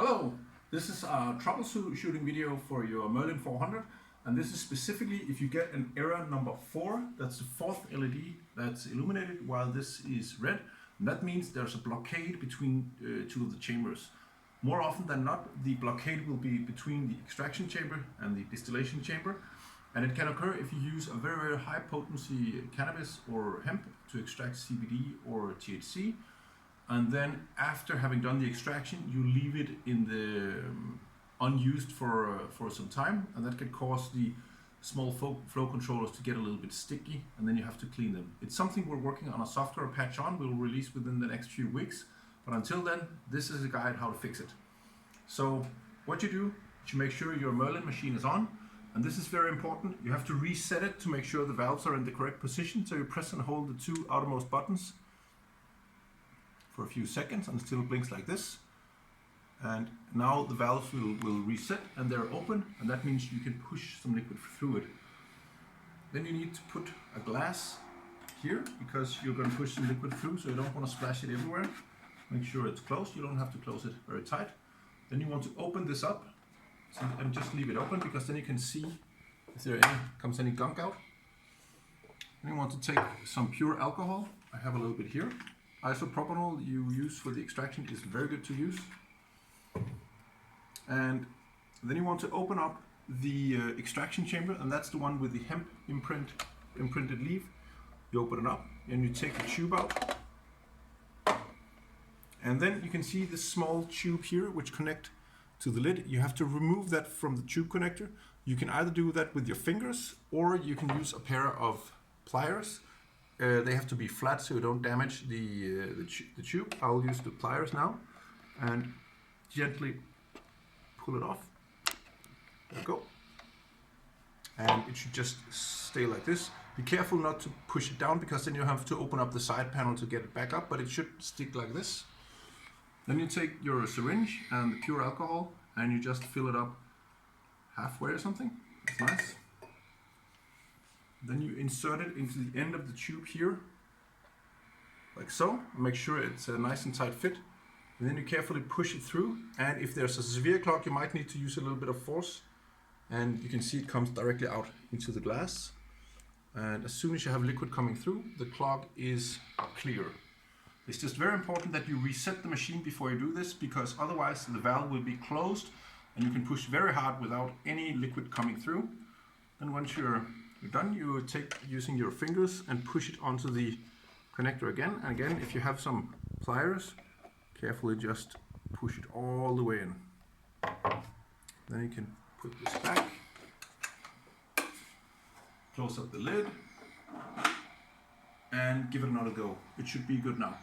Hello, this is a troubleshooting video for your Merlin400, and this is specifically if you get an error number 4, that's the fourth LED that's illuminated while this is red, and that means there's a blockade between two of the chambers. More often than not, the blockade will be between the extraction chamber and the distillation chamber, and it can occur if you use a very high potency cannabis or hemp to extract CBD or THC. And then after having done the extraction, you leave it in the unused for some time, and that can cause the small flow controllers to get a little bit sticky, and then you have to clean them. It's something we're working on a software patch on. We'll release within the next few weeks, but until then, this is a guide how to fix it. So what you do is you make sure your Merlin machine is on, and this is very important. You have to reset it to make sure the valves are in the correct position. So you press and hold the two outermost buttons for a few seconds and it still blinks like this, and now the valves will reset and they're open, and that means you can push some liquid through it. Then you need to put a glass here because you're going to push some liquid through, so you don't want to splash it everywhere. Make sure it's closed. You don't have to close it very tight. Then you want to open this up and just leave it open, because then you can see if there comes any gunk out. Then you want to take some pure alcohol. I have a little bit here. Isopropanol you use for the extraction is very good to use. And then you want to open up the extraction chamber, and that's the one with the hemp imprinted leaf. You open it up and you take the tube out, and then you can see this small tube here which connect to the lid. You have to remove that from the tube connector. You can either do that with your fingers, or you can use a pair of pliers. They have to be flat so you don't damage the tube. I'll use the pliers now and gently pull it off. There we go. And it should just stay like this. Be careful not to push it down, because then you have to open up the side panel to get it back up, but it should stick like this. Then you take your syringe and the pure alcohol and you just fill it up halfway or something. That's nice. Then you insert it into the end of the tube here, like so. Make sure it's a nice and tight fit. And then you carefully push it through. And if there's a severe clog, you might need to use a little bit of force. And you can see it comes directly out into the glass. And as soon as you have liquid coming through, the clog is clear. It's just very important that you reset the machine before you do this, because otherwise the valve will be closed and you can push very hard without any liquid coming through. Then once you're done, you take using your fingers and push it onto the connector again. And again, if you have some pliers, carefully just push it all the way in. Then you can put this back, close up the lid, and give it another go. It should be good now.